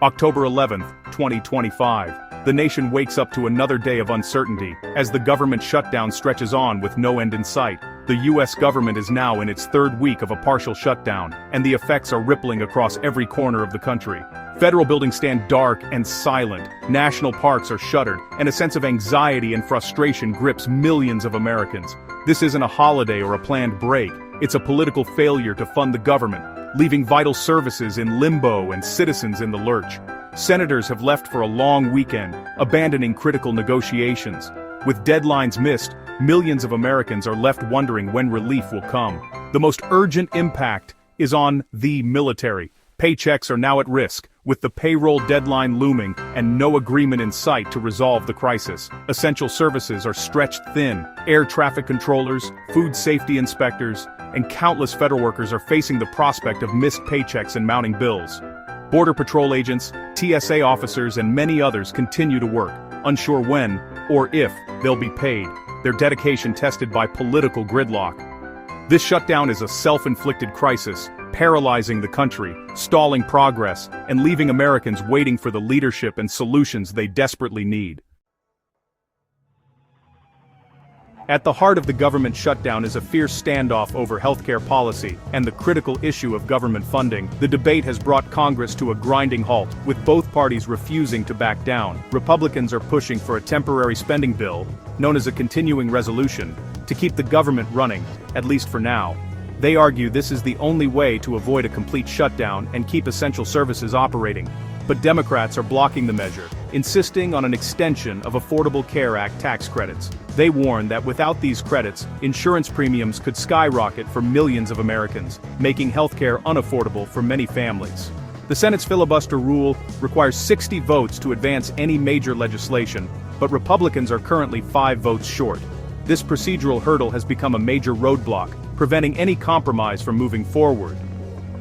October 11th, 2025. The nation wakes up to another day of uncertainty, as the government shutdown stretches on with no end in sight. The US government is now in its third week of a partial shutdown, and the effects are rippling across every corner of the country. Federal buildings stand dark and silent, national parks are shuttered, and a sense of anxiety and frustration grips millions of Americans. This isn't a holiday or a planned break, it's a political failure to fund the government, leaving vital services in limbo and citizens in the lurch. Senators have left for a long weekend, abandoning critical negotiations. With deadlines missed, millions of Americans are left wondering when relief will come. The most urgent impact is on the military. Paychecks are now at risk, with the payroll deadline looming and no agreement in sight to resolve the crisis. Essential services are stretched thin. Air traffic controllers, food safety inspectors, and countless federal workers are facing the prospect of missed paychecks and mounting bills. Border Patrol agents, TSA officers, and many others continue to work, unsure when, or if, they'll be paid, their dedication tested by political gridlock. This shutdown is a self-inflicted crisis, paralyzing the country, stalling progress, and leaving Americans waiting for the leadership and solutions they desperately need. At the heart of the government shutdown is a fierce standoff over healthcare policy and the critical issue of government funding. The debate has brought Congress to a grinding halt, with both parties refusing to back down. Republicans are pushing for a temporary spending bill, known as a continuing resolution, to keep the government running, at least for now. They argue this is the only way to avoid a complete shutdown and keep essential services operating. But Democrats are blocking the measure, insisting on an extension of Affordable Care Act tax credits. They warn that without these credits, insurance premiums could skyrocket for millions of Americans, making healthcare unaffordable for many families. The Senate's filibuster rule requires 60 votes to advance any major legislation, but Republicans are currently 5 votes short. This procedural hurdle has become a major roadblock, preventing any compromise from moving forward.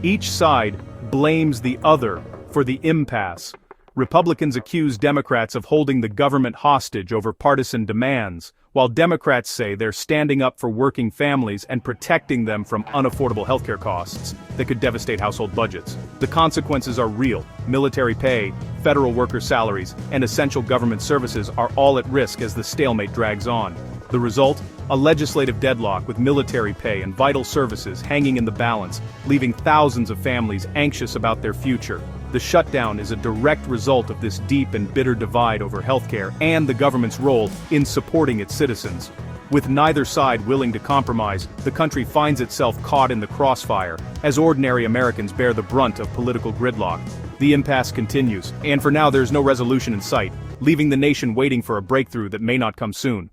Each side blames the other for the impasse. Republicans accuse Democrats of holding the government hostage over partisan demands, while Democrats say they're standing up for working families and protecting them from unaffordable healthcare costs that could devastate household budgets. The consequences are real. Military pay, federal worker salaries, and essential government services are all at risk as the stalemate drags on. The result? A legislative deadlock with military pay and vital services hanging in the balance, leaving thousands of families anxious about their future. The shutdown is a direct result of this deep and bitter divide over healthcare and the government's role in supporting its citizens. With neither side willing to compromise, the country finds itself caught in the crossfire, as ordinary Americans bear the brunt of political gridlock. The impasse continues, and for now there's no resolution in sight, leaving the nation waiting for a breakthrough that may not come soon.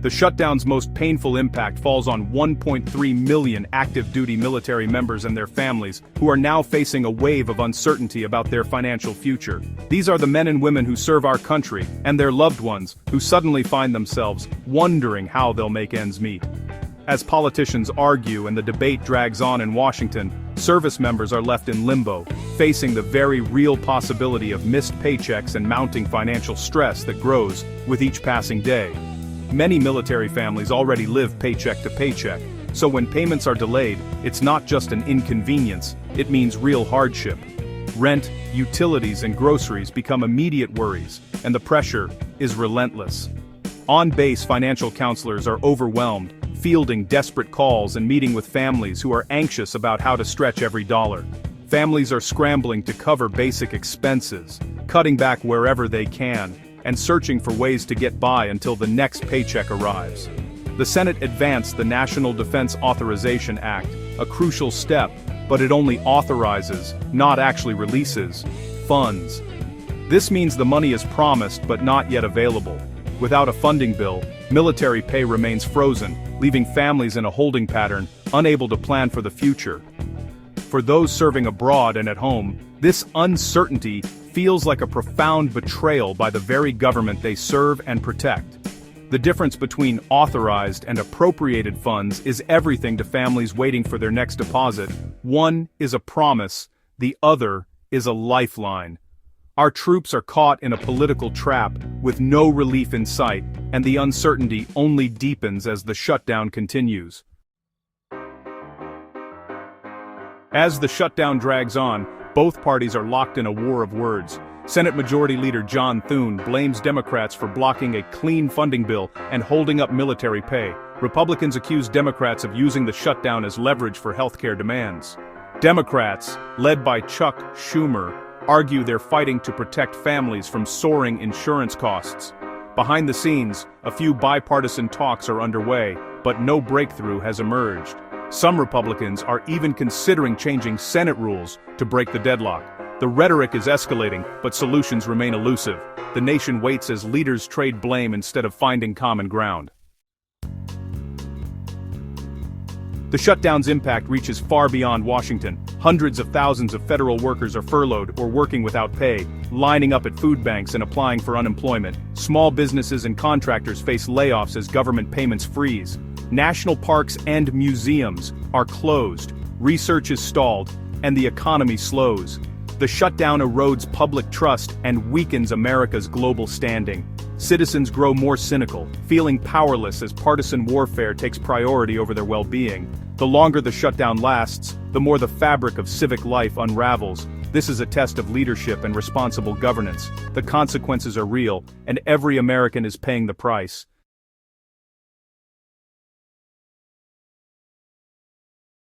The shutdown's most painful impact falls on 1.3 million active-duty military members and their families, who are now facing a wave of uncertainty about their financial future. These are the men and women who serve our country, and their loved ones, who suddenly find themselves wondering how they'll make ends meet. As politicians argue and the debate drags on in Washington, service members are left in limbo, facing the very real possibility of missed paychecks and mounting financial stress that grows with each passing day. Many military families already live paycheck to paycheck, so when payments are delayed, it's not just an inconvenience, it means real hardship. Rent, utilities, and groceries become immediate worries, and the pressure is relentless. On-base financial counselors are overwhelmed, fielding desperate calls and meeting with families who are anxious about how to stretch every dollar. Families are scrambling to cover basic expenses, cutting back wherever they can, and searching for ways to get by until the next paycheck arrives. The Senate advanced the National Defense Authorization Act, a crucial step, but it only authorizes, not actually releases, funds. This means the money is promised but not yet available. Without a funding bill, military pay remains frozen, leaving families in a holding pattern, unable to plan for the future. For those serving abroad and at home, this uncertainty feels like a profound betrayal by the very government they serve and protect. The difference between authorized and appropriated funds is everything to families waiting for their next deposit. One is a promise, the other is a lifeline. Our troops are caught in a political trap with no relief in sight, and the uncertainty only deepens as the shutdown continues. As the shutdown drags on, both parties are locked in a war of words. Senate Majority Leader John Thune blames Democrats for blocking a clean funding bill and holding up military pay. Republicans accuse Democrats of using the shutdown as leverage for healthcare demands. Democrats, led by Chuck Schumer, argue they're fighting to protect families from soaring insurance costs. Behind the scenes, a few bipartisan talks are underway, but no breakthrough has emerged. Some Republicans are even considering changing Senate rules to break the deadlock. The rhetoric is escalating, but solutions remain elusive. The nation waits as leaders trade blame instead of finding common ground. The shutdown's impact reaches far beyond Washington. Hundreds of thousands of federal workers are furloughed or working without pay, lining up at food banks and applying for unemployment. Small businesses and contractors face layoffs as government payments freeze. National parks and museums are closed, research is stalled, and the economy slows. The shutdown erodes public trust and weakens America's global standing. Citizens grow more cynical, feeling powerless as partisan warfare takes priority over their well-being. The longer the shutdown lasts, the more the fabric of civic life unravels. This is a test of leadership and responsible governance. The consequences are real, and every American is paying the price.